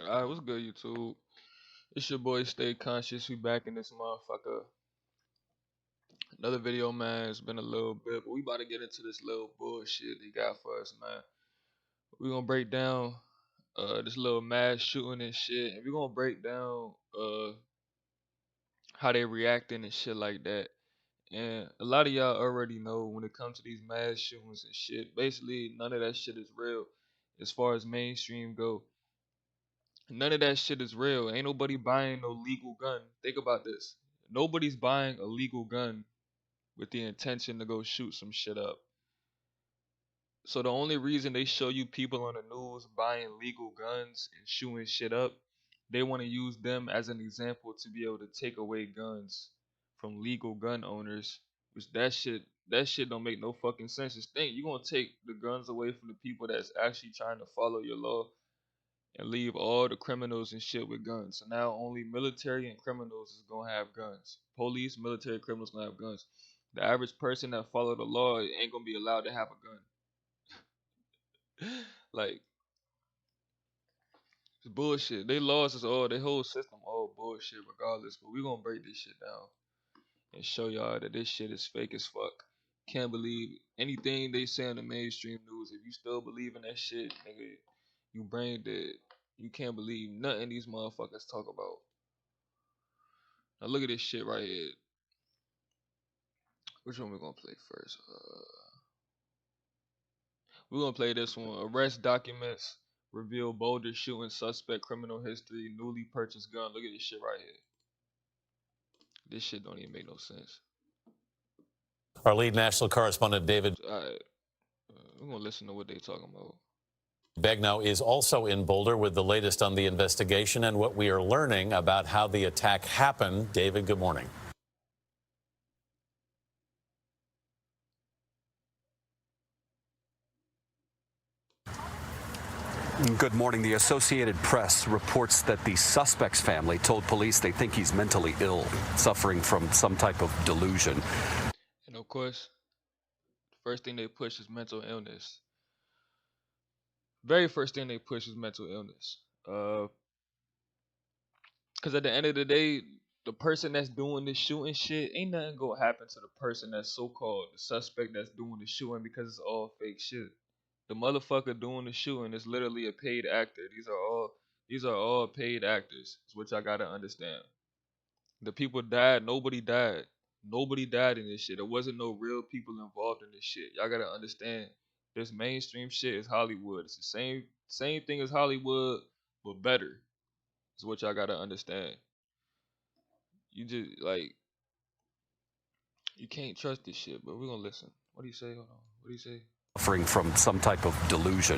Alright, what's good, YouTube? It's your boy Stay Conscious. We back in this motherfucker. Another video, man. It's been a little bit, but we about to get into this little bullshit they got for us, man. We gonna break down this little mass shooting and shit, and we gonna break down how they reacting and shit like that. And a lot of y'all already know when it comes to these mass shootings and shit. Basically, none of that shit is real as far as mainstream go. None of that shit is real. Ain't nobody buying no legal gun. Think about this. Nobody's buying a legal gun with the intention to go shoot some shit up. So the only reason they show you people on the news buying legal guns and shooting shit up, they want to use them as an example to be able to take away guns from legal gun owners. Which that shit don't make no fucking sense. Just think, you gonna take the guns away from the people that's actually trying to follow your law and leave all the criminals and shit with guns. So now only military and criminals is gonna have guns. Police, military, criminals gonna have guns. The average person that follow the law ain't gonna be allowed to have a gun. Like, it's bullshit. They laws is all, their whole system all bullshit regardless. But we gonna break this shit down and show y'all that this shit is fake as fuck. Can't believe anything they say on the mainstream news. If you still believe in that shit, nigga, you brain dead. You can't believe nothing these motherfuckers talk about. Now look at this shit right here. Which one we gonna play first? We're gonna play this one. Arrest documents reveal Boulder shooting suspect criminal history, newly purchased gun. Look at this shit right here. This shit don't even make no sense. Our lead national correspondent David Alright, we're gonna listen to what they talking about. Begnaud is also in Boulder with the latest on the investigation and what we are learning about how the attack happened. David, good morning. Good morning. The Associated Press reports that the suspect's family told police they think he's mentally ill, suffering from some type of delusion. And of course, the first thing they push is mental illness. Very first thing they push is mental illness. Cause at the end of the day, the person that's doing this shooting shit, ain't nothing gonna happen to the person that's so called the suspect that's doing the shooting, because it's all fake shit. The motherfucker doing the shooting is literally a paid actor. These are all paid actors. Is what y'all gotta understand. The people died. Nobody died. Nobody died in this shit. There wasn't no real people involved in this shit. Y'all gotta understand. This mainstream shit is Hollywood. It's the same thing as Hollywood, but better. Is what y'all gotta understand. You just like, you can't trust this shit, but we're gonna listen. What do you say? Hold on. What do you say? Suffering from some type of delusion.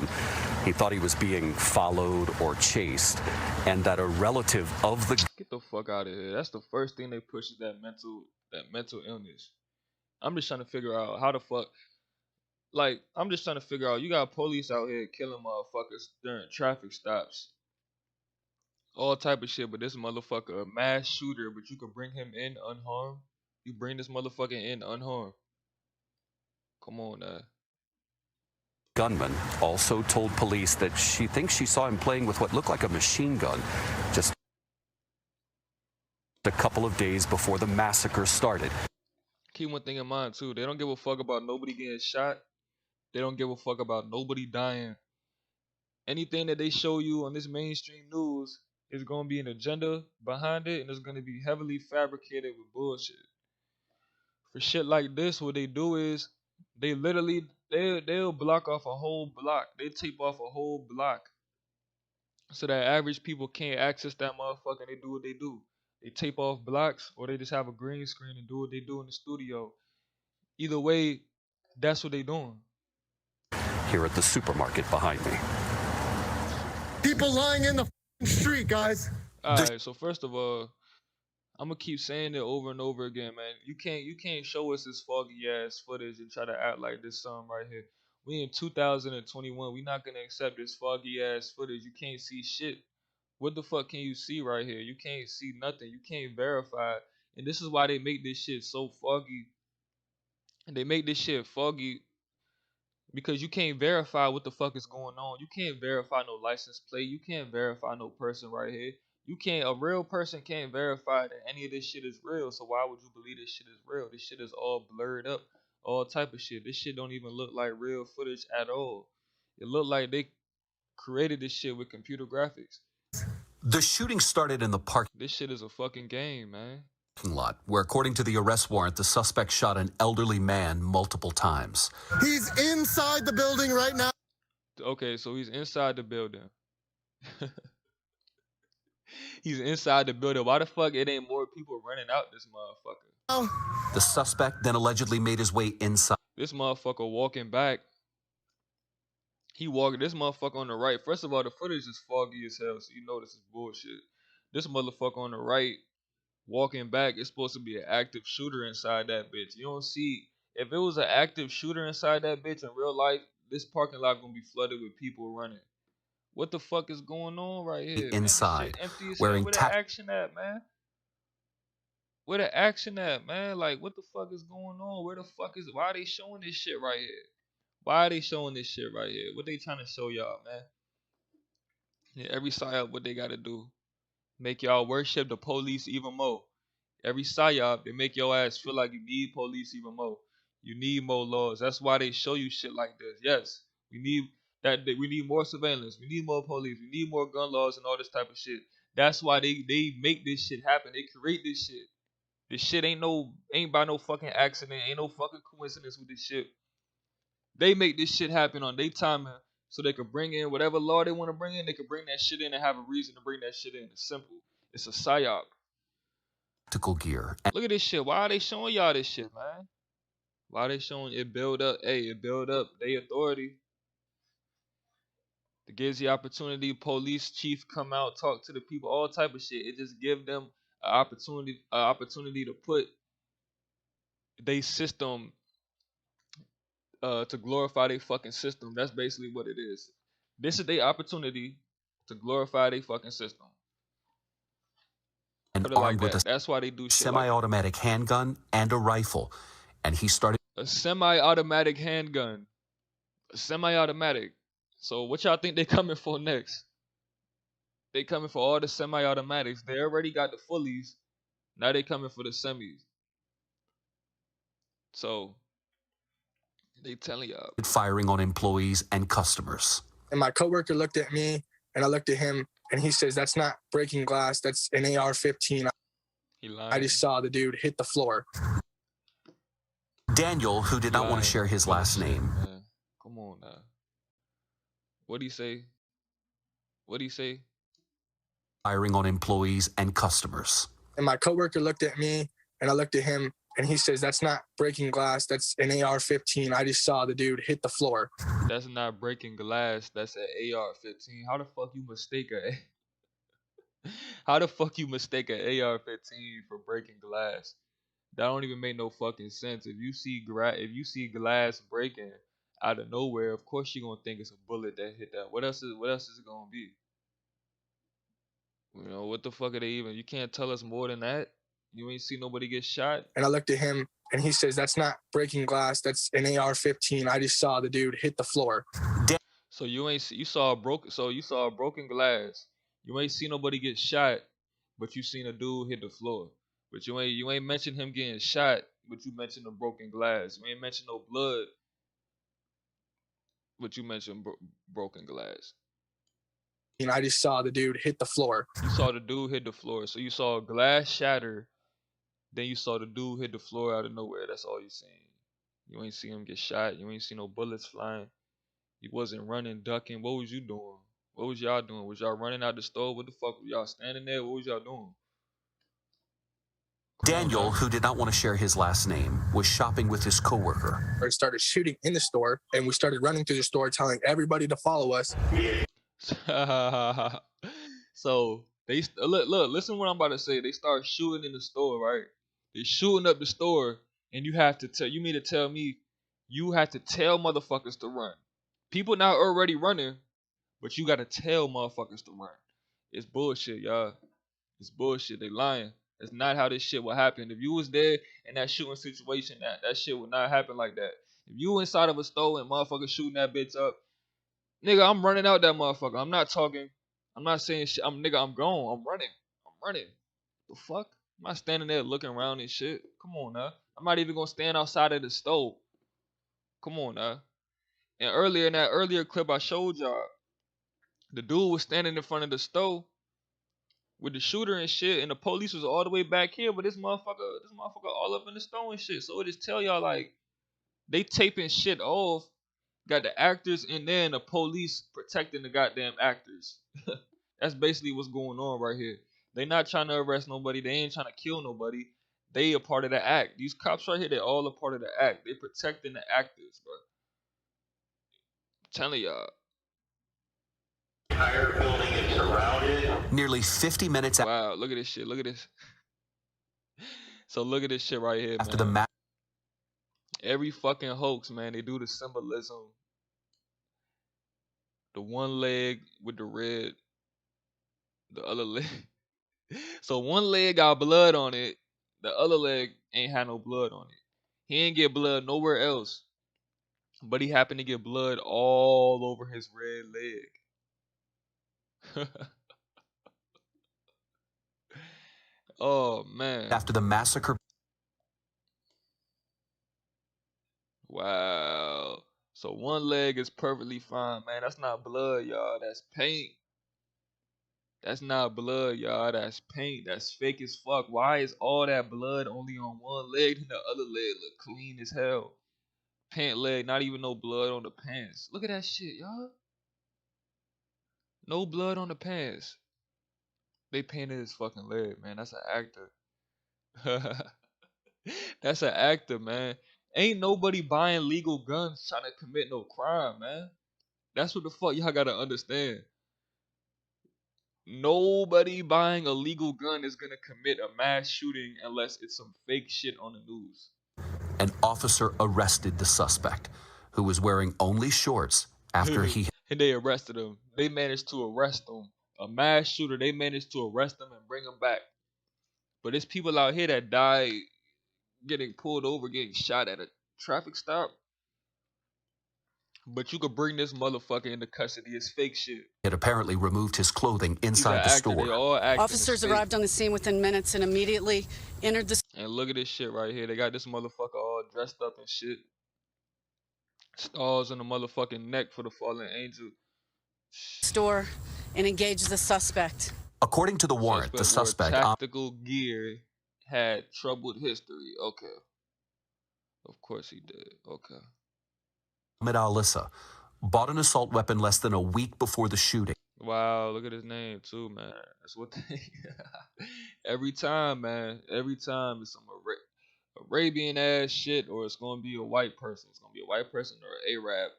He thought he was being followed or chased, and that a relative of the... Get the fuck out of here. That's the first thing they push is that mental illness. I'm just trying to figure out how the fuck, like, I'm just trying to figure out, you got police out here killing motherfuckers during traffic stops. All type of shit, but this motherfucker a mass shooter, but you could bring him in unharmed. You bring this motherfucker in unharmed. Come on now. gunman also told police that she thinks she saw him playing with what looked like a machine gun just a couple of days before the massacre started. Keep one thing in mind too. They don't give a fuck about nobody getting shot. They don't give a fuck about nobody dying. Anything that they show you on this mainstream news is gonna be an agenda behind it, and it's gonna be heavily fabricated with bullshit. For shit like this, what they do is they literally they'll block off a whole block. They tape off a whole block so that average people can't access that motherfucker. And they do what they do. They tape off blocks, or they just have a green screen and do what they do in the studio. Either way, that's what they doing. Here at the supermarket behind me. People lying in the street, guys. Alright, so first of all, I'm gonna keep saying it over and over again, man. You can't show us this foggy ass footage and try to act like this something right here. We in 2021. We not gonna accept this foggy ass footage. You can't see shit. What the fuck can you see right here? You can't see nothing. You can't verify. And this is why they make this shit so foggy. And they make this shit foggy because you can't verify what the fuck is going on. You can't verify no license plate. You can't verify no person right here. You can't. A real person can't verify that any of this shit is real. So why would you believe this shit is real? This shit is all blurred up, all type of shit. This shit don't even look like real footage at all. It looked like they created this shit with computer graphics. The shooting started in the parking This shit is a fucking game, man. lot, where, according to the arrest warrant, the suspect shot an elderly man multiple times. He's inside the building right now. Okay, so he's inside the building. He's inside the building. Why the fuck it ain't more people running out this motherfucker? The suspect then allegedly made his way inside. This motherfucker walking back. He walking this motherfucker on the right. First of all, the footage is foggy as hell, so you know this is bullshit. This motherfucker on the right walking back is supposed to be an active shooter inside that bitch. You don't see, if it was an active shooter inside that bitch in real life, this parking lot gonna be flooded with people running. What the fuck is going on right here? Inside, man? This shit empty as wearing hell. Where the action at, man? Where the action at, man? Like, what the fuck is going on? Where the fuck is? Why are they showing this shit right here? Why are they showing this shit right here? What they trying to show y'all, man? Yeah, every psyop, what they gotta do? Make y'all worship the police even more. Every psyop, they make your ass feel like you need police even more. You need more laws. That's why they show you shit like this. Yes, we need that. We need more surveillance. We need more police. We need more gun laws and all this type of shit. That's why they make this shit happen. They create this shit. This shit ain't by no fucking accident. Ain't no fucking coincidence with this shit. They make this shit happen on their timing so they could bring in whatever law they want to bring in. They could bring that shit in and have a reason to bring that shit in. It's simple. It's a psyop. Tactical gear. Look at this shit. Why are they showing y'all this shit, man? Why are they showing it build up? Hey, it build up their authority. It gives the opportunity. Police chief come out, talk to the people, all type of shit. It just give them an opportunity to put their system to glorify their fucking system. That's basically what it is. This is their opportunity to glorify their fucking system. And Put it like armed with that. a That's why they do shit semi-automatic handgun and a rifle. And he started a semi-automatic handgun. A semi-automatic. So what y'all think they coming for next? They coming for all the semi-automatics. They already got the fullies. Now they coming for the semis. So they telling y'all. firing on employees and customers. And my coworker looked at me, and I looked at him, and he says, "That's not breaking glass. That's an AR-15." He lying. I just saw the dude hit the floor. Daniel, who did not want to share his last name. Man. Come on now. What'd he say? What'd he say? Firing on employees and customers. And my coworker looked at me, and I looked at him, and he says, "That's not breaking glass. That's an AR-15. I just saw the dude hit the floor." That's not breaking glass. That's an AR-15. How the fuck you mistake How the fuck you mistake an AR-15 for breaking glass? That don't even make no fucking sense. If you see glass breaking out of nowhere, of course you're gonna think it's a bullet that hit that. What else is it gonna be? You know, what the fuck are they even? You can't tell us more than that. You ain't see nobody get shot. And I looked at him, and he says, "That's not breaking glass. That's an AR-15. I just saw the dude hit the floor." So you saw a broken glass. You ain't see nobody get shot, but you seen a dude hit the floor. But you ain't mentioned him getting shot, but you mentioned the broken glass. You ain't mentioned no blood, but you mentioned broken glass. And I just saw the dude hit the floor. You saw the dude hit the floor. So you saw a glass shatter, then you saw the dude hit the floor out of nowhere. That's all you seen. You ain't see him get shot. You ain't see no bullets flying. He wasn't running, ducking. What was you doing? What was y'all doing? Was y'all running out the store? What the fuck were y'all standing there? What was y'all doing? Daniel, who did not want to share his last name, was shopping with his coworker. Or started shooting in the store, and we started running through the store telling everybody to follow us. So they look, listen to what I'm about to say. They start shooting in the store, right? They shooting up the store, and you mean to tell me you have to tell motherfuckers to run. People not already running, but you gotta tell motherfuckers to run. It's bullshit, y'all. It's bullshit. They lying. That's not how this shit will happen. If you was there in that shooting situation, that shit would not happen like that. If you inside of a store and motherfucker shooting that bitch up, nigga, I'm running out that motherfucker. I'm not talking. I'm not saying shit. I'm gone. I'm running. I'm running. The fuck? I'm not standing there looking around and shit. Come on now. I'm not even gonna stand outside of the stove. Come on now. And earlier in that earlier clip I showed y'all, the dude was standing in front of the stove with the shooter and shit, and the police was all the way back here, but this motherfucker all up in the stone and shit. So it just tell y'all like they taping shit off, got the actors in there and the police protecting the goddamn actors. That's basically what's going on right here. They not trying to arrest nobody. They ain't trying to kill nobody. They a part of the act. These cops right here, they all a part of the act. They protecting the actors, bro. I'm telling y'all. Entire building is surrounded. Nearly 50 minutes Wow, look at this shit. Look at this. So look at this shit right here, after man. the Every fucking hoax, man, they do the symbolism. The one leg with the red, the other leg. So one leg got blood on it, the other leg ain't had no blood on it. He ain't get blood nowhere else, but he happened to get blood all over his red leg. Oh man. after the massacre. Wow. So one leg is perfectly fine, man. That's not blood, y'all. That's paint. That's not blood, y'all. That's paint. That's fake as fuck. Why is all that blood only on one leg and the other leg look clean as hell? Pant leg, not even no blood on the pants. Look at that shit, y'all. No blood on the pants. They painted his fucking leg, man. That's an actor. That's an actor, man. Ain't nobody buying legal guns trying to commit no crime, man. That's what the fuck y'all gotta understand. Nobody buying a legal gun is gonna commit a mass shooting unless it's some fake shit on the news. An officer arrested the suspect, who was wearing only shorts after he And they arrested him. They managed to arrest him. A mass shooter, they managed to arrest him and bring him back. But there's people out here that die getting pulled over, getting shot at a traffic stop. But you could bring this motherfucker into custody. It's fake shit. had apparently removed his clothing inside the Actor. They store. all acting. Officers arrived on the scene within minutes and immediately entered the And look at this shit right here. They got this motherfucker all dressed up and shit. Stars on the motherfucking neck for the fallen angel. store and engaged the suspect. According to the warrant, the suspect, tactical gear, had troubled history. Okay. Of course he did. Okay. Ahmed Alissa, bought an assault weapon less than a week before the shooting. Wow, look at his name too, man. That's what they every time, man. Every time it's some Arabian ass shit, or it's gonna be a white person. It's gonna be a white person or an Arab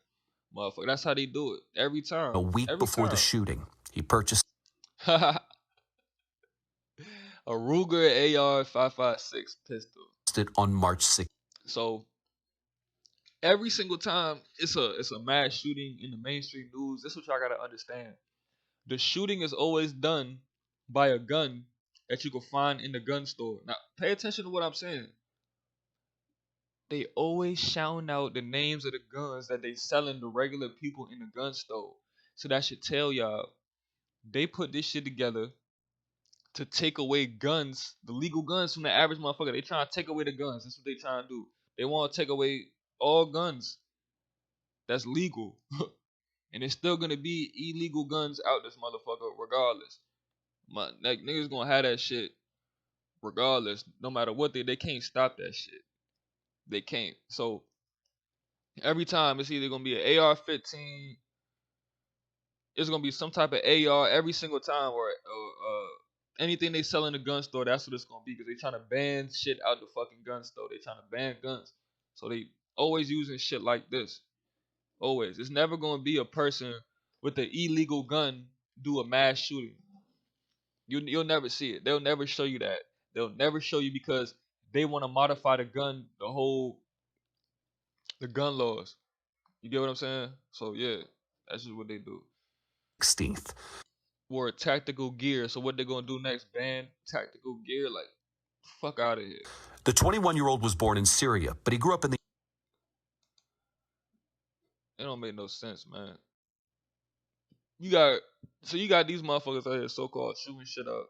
motherfucker. That's how they do it. Every time. A week before the shooting, he purchased a Ruger AR-556 pistol. it on March 6th. So every single time it's a mass shooting in the mainstream news, this is what y'all gotta understand. The shooting is always done by a gun that you can find in the gun store. Now, pay attention to what I'm saying. They always shouting out the names of the guns that they selling to regular people in the gun store. So that should tell y'all they put this shit together to take away guns, the legal guns from the average motherfucker. They trying to take away the guns. That's what they trying to do. They want to take away all guns that's legal. And it's still gonna be illegal guns out this motherfucker regardless. Niggas gonna have that shit regardless. No matter what they can't stop that shit. They can't. So every time it's either gonna be an AR-15, it's gonna be some type of AR every single time, or anything they sell in the gun store. That's what it's gonna be, because they trying to ban shit out the fucking gun store. They trying to ban guns, so they always using shit like this. Always. It's never gonna be a person with an illegal gun do a mass shooting. You'll never see it. They'll never show you that. They'll never show you, because they want to modify the gun, the gun laws. You get what I'm saying? So yeah, that's just what they do. 16th. Wore tactical gear. So what they gonna do next? Ban tactical gear? Like, fuck out of here. The 21-year-old was born in Syria, but he grew up in the don't make no sense, man. You got these motherfuckers out here so-called shooting shit up,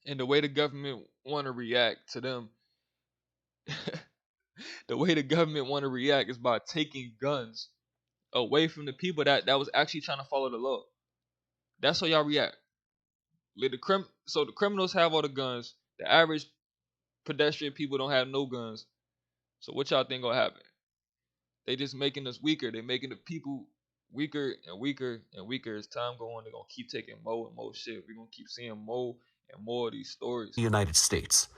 and the way the government want to react to them, the way the government want to react is by taking guns away from the people that was actually trying to follow the law. That's how y'all react. So the criminals have all the guns. The average pedestrian people don't have no guns. So what y'all think gonna happen? They just making us weaker. They making the people weaker and weaker and weaker as time go on. They're gonna keep taking more and more shit. We're gonna keep seeing more and more of these stories. The United States.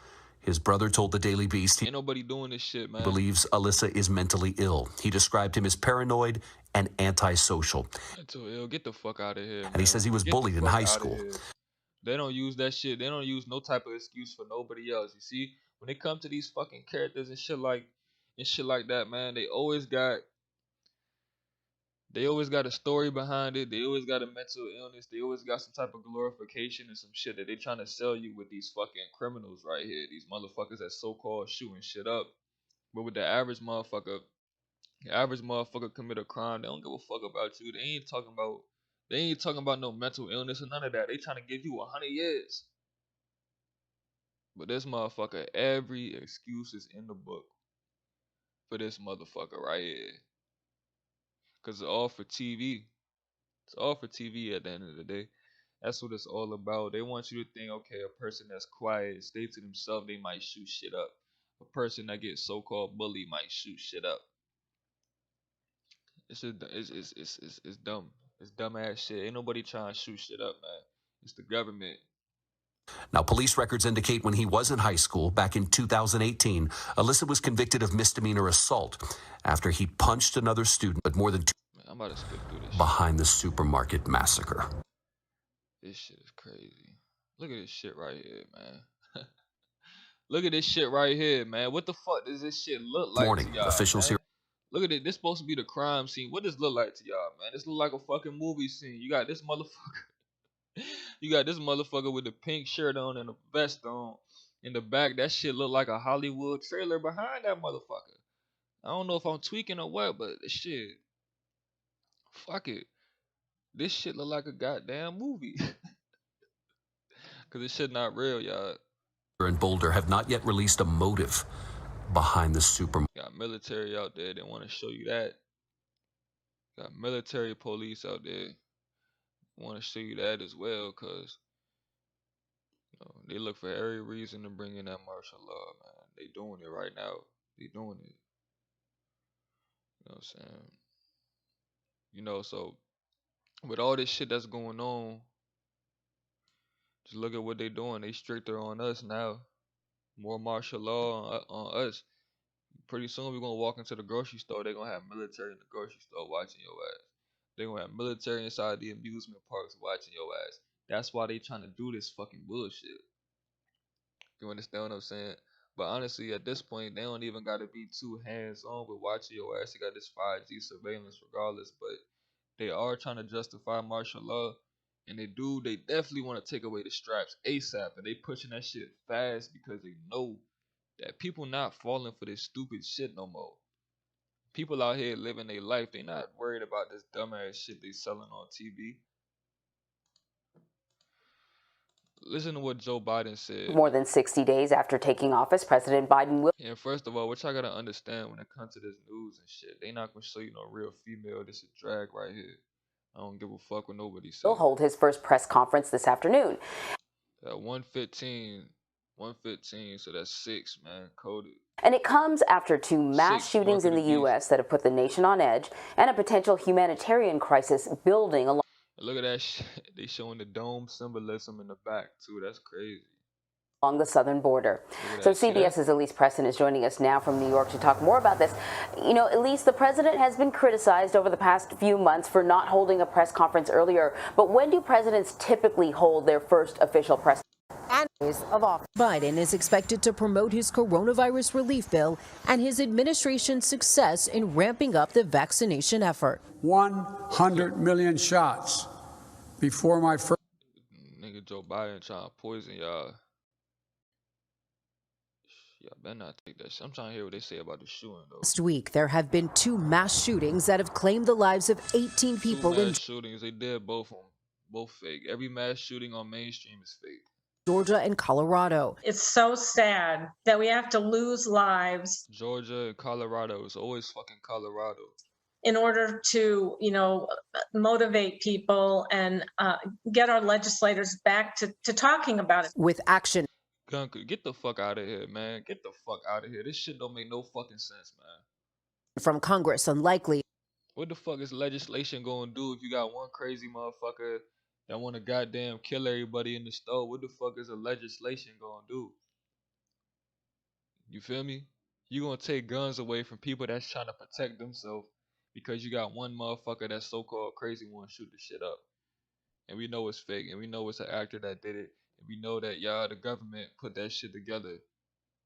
His brother told the Daily Beast he Ain't nobody doing this shit, man. believes Alyssa is mentally ill. He described him as paranoid and antisocial. Mental ill. Get the fuck out of here, man. And he says he was bullied in high school. They don't use that shit. They don't use no type of excuse for nobody else. You see, when they come to these fucking characters and shit like that, man, they always got a story behind it. They always got a mental illness. They always got some type of glorification and some shit that they trying to sell you with these fucking criminals right here. These motherfuckers that so-called shooting shit up. But with the average motherfucker commit a crime, they don't give a fuck about you. They ain't talking about no mental illness or none of that. They trying to give you 100 years. But this motherfucker, every excuse is in the book for this motherfucker right here. Because it's all for TV. It's all for TV at the end of the day. That's what it's all about. They want you to think, okay, a person that's quiet, stay to themselves, they might shoot shit up. A person that gets so-called bullied might shoot shit up. It's dumb. It's dumb ass shit. Ain't nobody trying to shoot shit up, man. It's the government. Now, police records indicate when he was in high school back in 2018, Alyssa was convicted of misdemeanor assault after he punched another student, but more than I'm about to skip through this behind the supermarket massacre. This shit is crazy. Look at this shit right here, man. Look at this shit right here, man. What the fuck does this shit look like Morning, to y'all, officials man? here. Look at it. This supposed to be the crime scene. What does this look like to y'all, man? This look like a fucking movie scene. You got this motherfucker. You got this motherfucker with the pink shirt on and a vest on. In the back, that shit look like a Hollywood trailer behind that motherfucker. I don't know if I'm tweaking or what, but this shit. Fuck it. This shit look like a goddamn movie. Cause this shit not real, y'all. And Boulder have not yet released a motive behind the supermarket. Got military out there. They want to show you that. Got military police out there. Want to show you that as well, cause you know, they look for every reason to bring in that martial law, man. They doing it right now. They doing it. You know what I'm saying? You know, so with all this shit that's going on, just look at what they doing. They stricter on us now. More martial law on us. Pretty soon we're gonna walk into the grocery store. They're gonna have military in the grocery store watching your ass. They're gonna have military inside the amusement parks watching your ass. That's why they trying to do this fucking bullshit. You understand what I'm saying? But honestly, at this point, they don't even gotta be too hands-on with watching your ass. They got this 5G surveillance regardless, but they are trying to justify martial law. And they definitely want to take away the straps ASAP. And they pushing that shit fast because they know that people not falling for this stupid shit no more. People out here living their life. They not worried about this dumbass shit they selling on TV. Listen to what Joe Biden said. More than 60 days after taking office, President Biden will... And first of all, what y'all gotta understand when it comes to this news and shit, they not gonna show you no real female. This is drag right here. I don't give a fuck what nobody says. He'll hold his first press conference this afternoon. At 115, so that's 6, man, coded. And it comes after 2 mass shootings in the U.S. that have put the nation on edge and a potential humanitarian crisis building along. Look at that shit. They showing the dome symbolism in the back, too. That's crazy. Along the southern border. So CBS's Elise Preston is joining us now from New York to talk more about this. You know, Elise, the president has been criticized over the past few months for not holding a press conference earlier. But when do presidents typically hold their first official press of office? Biden is expected to promote his coronavirus relief bill and his administration's success in ramping up the vaccination effort. 100 million shots before my first. Nigga Joe Biden trying to poison y'all. Yeah, better not take that shit. I'm trying to hear what they say about the shooting though. Last week, there have been 2 mass shootings that have claimed the lives of 18 Two people in mass shootings, they did both of them. Both fake. Every mass shooting on mainstream is fake. Georgia and Colorado. It's so sad that we have to lose lives. Georgia and Colorado. It's always fucking Colorado. In order to, motivate people and get our legislators back to talking about it. With action. Gunka, get the fuck out of here, man. Get the fuck out of here. This shit don't make no fucking sense, man. From Congress, unlikely. What the fuck is legislation gonna do if you got one crazy motherfucker that wanna goddamn kill everybody in the store? What the fuck is a legislation gonna do? You feel me? You gonna take guns away from people that's trying to protect themselves because you got one motherfucker that's so-called crazy wanna shoot the shit up. And we know it's fake, and we know it's an actor that did it, and we know that y'all, the government, put that shit together.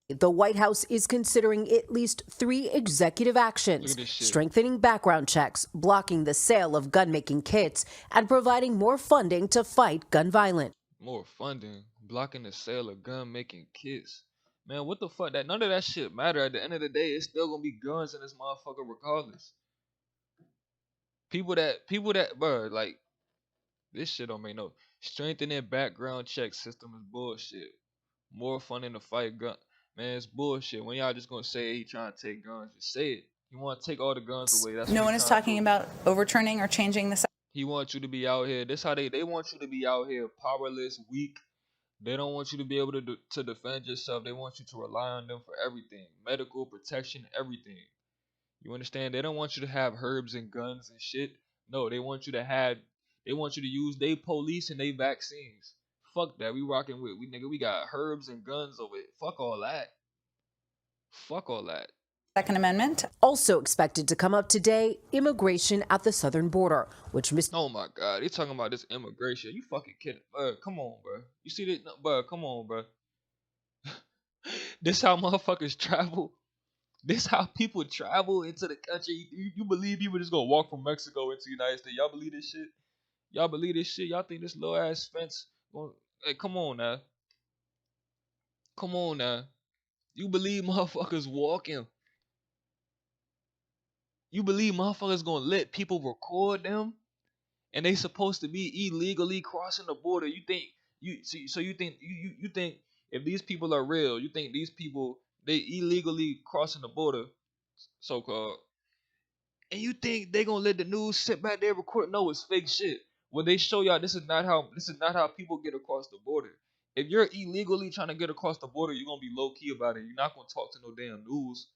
The White House is considering at least 3 executive actions, strengthening background checks, blocking the sale of gun-making kits, and providing more funding to fight gun violence. More funding, blocking the sale of gun-making kits. Man, what the fuck? That none of that shit matter. At the end of the day, it's still gonna be guns in this motherfucker regardless. People that, bro, like, this shit don't make no. Strengthening background check system is bullshit. More funding to fight gun. Man, it's bullshit. When y'all just gonna say he trying to take guns, just say it. You want to take all the guns away. That's no one is talking about overturning or changing the. He wants you to be out here. This how they want you to be out here powerless, weak. They don't want you to be able to defend yourself. They want you to rely on them for everything, medical protection, everything. You understand? They don't want you to have herbs and guns and shit. No, they want you to use they police and they vaccines. Fuck that. We rocking with we got herbs and guns over it. Fuck all that. Fuck all that. Second Amendment. Also expected to come up today, immigration at the southern border, which Oh my God, they talking about this immigration. You fucking kidding, bro? Come on, bro. You see this, bro? Come on, bro. This how motherfuckers travel. This how people travel into the country. You believe people just gonna walk from Mexico into the United States? Y'all believe this shit? Y'all believe this shit? Y'all think this little ass fence? Hey, come on now. Come on now. You believe motherfuckers walking? You believe motherfuckers gonna let people record them? And they supposed to be illegally crossing the border? You think you think if these people are real, you think these people they illegally crossing the border, so called, and you think they gonna let the news sit back there record? No, it's fake shit. When they show y'all this is not how people get across the border. If you're illegally trying to get across the border, you're gonna be low key about it. You're not gonna talk to no damn news.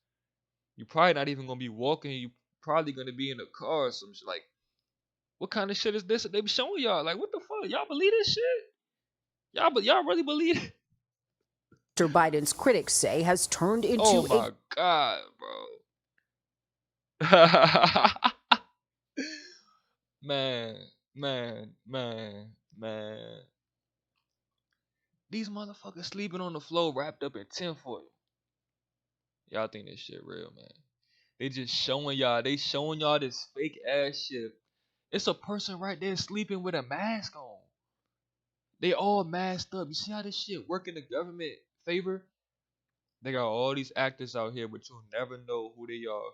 You're probably not even gonna be walking. You probably gonna be in a car or some shit. Like, what kind of shit is this that they be showing y'all? Like, what the fuck? Y'all believe this shit? Y'all really believe it? Mr. Biden's critics say has turned into oh my God, bro. man. These motherfuckers sleeping on the floor wrapped up in tinfoil. Y'all think this shit real, man. They just showing y'all. They showing y'all this fake ass shit. It's a person right there sleeping with a mask on. They all masked up. You see how this shit work in the government favor? They got all these actors out here, but you'll never know who they are.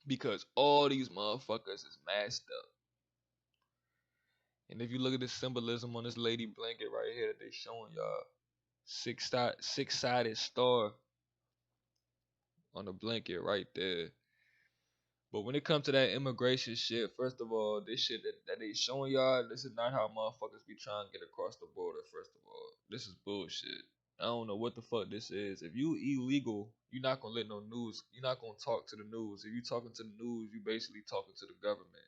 Because all these motherfuckers is masked up. And if you look at the symbolism on this lady blanket right here that they showing y'all, six-sided star on the blanket right there. But when it comes to that immigration shit, first of all, this shit that they showing y'all, this is not how motherfuckers be trying to get across the border, first of all. This is bullshit. I don't know what the fuck this is. If you illegal, you're not gonna let no news. You're not gonna talk to the news. If you talking to the news, you basically talking to the government.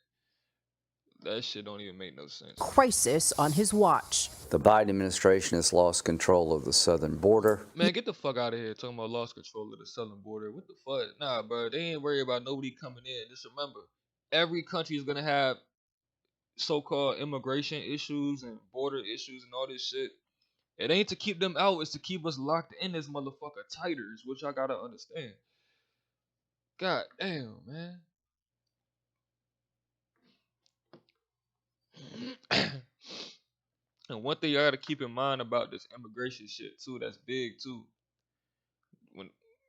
That shit don't even make no sense. Crisis on his watch. The Biden administration has lost control of the southern border. Man, get the fuck out of here talking about lost control of the southern border. What the fuck? Nah, bro. They ain't worried about nobody coming in. Just remember, every country is gonna have so-called immigration issues and border issues and all this shit. It ain't to keep them out. It's to keep us locked in this motherfucker tighter, is what y'all gotta understand. God damn, man. And one thing y'all gotta keep in mind about this immigration shit too, that's big too.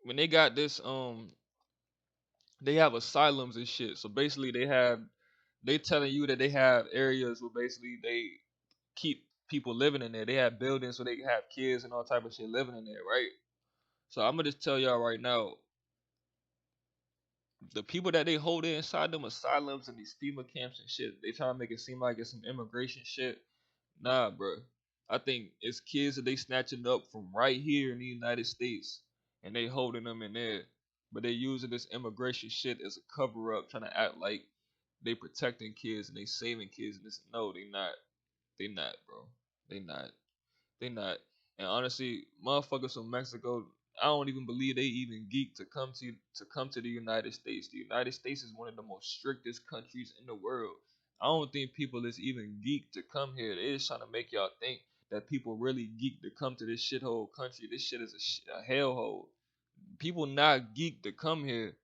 when they got this they have asylums and shit. So basically they telling you that they have areas where basically they keep people living in there. They have buildings where they have kids and all type of shit living in there, right? So I'm gonna just tell y'all right now, the people that they hold inside them asylums and these FEMA camps and shit, they try to make it seem like it's some immigration shit. Nah, bro. I think it's kids that they snatching up from right here in the United States and they holding them in there. But they using this immigration shit as a cover up, trying to act like they protecting kids and they saving kids. And this, no, they not. They not, bro. They not. They not. And honestly, motherfuckers from Mexico, I don't even believe they even geek to come to the United States. The United States is one of the most strictest countries in the world. I don't think people is even geek to come here. They just trying to make y'all think that people really geek to come to this shithole country. This shit is a hellhole. People not geek to come here.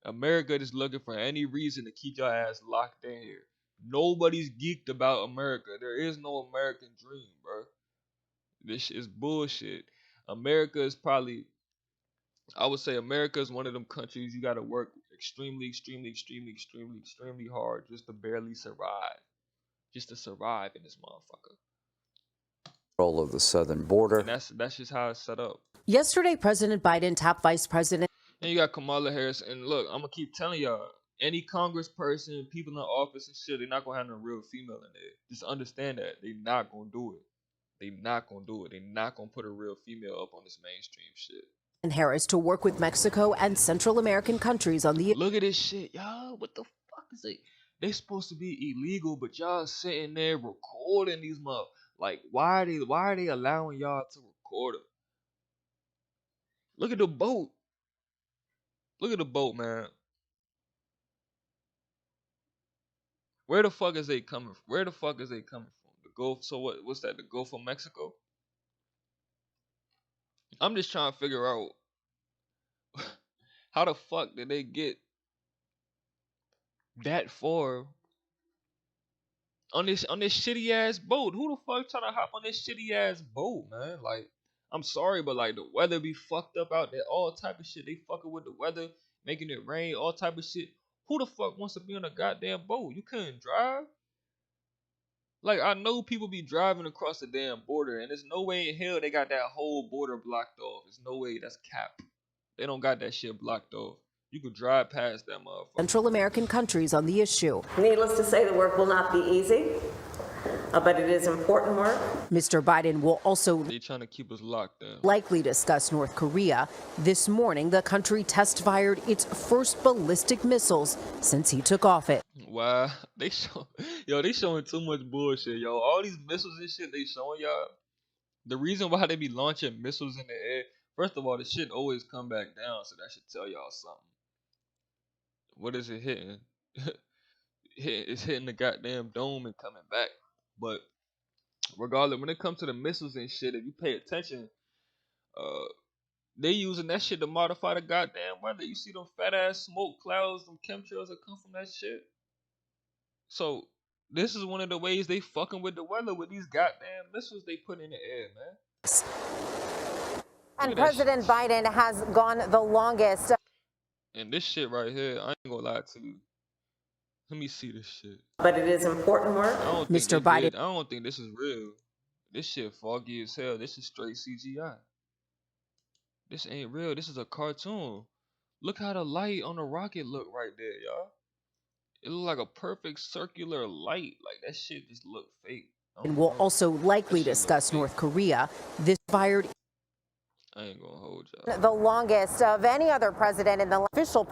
America is looking for any reason to keep your ass locked in here. Nobody's geeked about America. There is no American dream, bro. This shit is bullshit. America is probably, I would say America is one of them countries you gotta work extremely hard just to barely survive. Just to survive in this motherfucker. Control of the southern border. And that's just how it's set up. Yesterday, President Biden tapped Vice President. And you got Kamala Harris. And look, I'm gonna keep telling y'all, any congressperson, people in office and shit, they're not gonna have no real female in there. Just understand that. They're not gonna do it. They're not gonna do it. They're not gonna put a real female up on this mainstream shit. And Harris to work with Mexico and Central American countries on the. Look at this shit, y'all. What the fuck is it? They supposed to be illegal, but y'all sitting there recording these mother. Like, why are they allowing y'all to record them? Look at the boat. Look at the boat, man. Where the fuck is they coming from? Where the fuck is they coming from? The Gulf. So what's that? The Gulf of Mexico? I'm just trying to figure out how the fuck did they get that far on this shitty ass boat? Who the fuck trying to hop on this shitty ass boat, man? Like, I'm sorry, but like the weather be fucked up out there, all type of shit. They fucking with the weather, making it rain, all type of shit. Who the fuck wants to be on a goddamn boat? You couldn't drive? Like, I know people be driving across the damn border, and there's no way in hell they got that whole border blocked off. There's no way. That's cap. They don't got that shit blocked off. You could drive past that motherfucker. Central American countries on the issue. Needless to say, the work will not be easy, but it is important work. Mr. Biden will also they trying to keep us locked down. Likely discuss North Korea. This morning, the country test-fired its first ballistic missiles since he took office. Wow, they showing too much bullshit, yo. All these missiles and shit they showing y'all. The reason why they be launching missiles in the air, first of all, the shit always come back down, so that should tell y'all something. What is it hitting? It's hitting the goddamn dome and coming back. But regardless, when it comes to the missiles and shit, if you pay attention, they using that shit to modify the goddamn weather. You see them fat ass smoke clouds, them chemtrails that come from that shit. So this is one of the ways they fucking with the weather with these goddamn missiles they put in the air, man. And President Biden has gone the longest. And this shit right here, I ain't gonna lie to you. Let me see this shit. But it is important work. Mr. Biden. I don't think this is real. This shit foggy as hell. This is straight CGI. This ain't real. This is a cartoon. Look how the light on the rocket look right there, y'all. It look like a perfect circular light. Like, that shit just look fake. And will also likely discuss North Korea. This fired. I ain't gonna hold y'all. The longest of any other president in the official.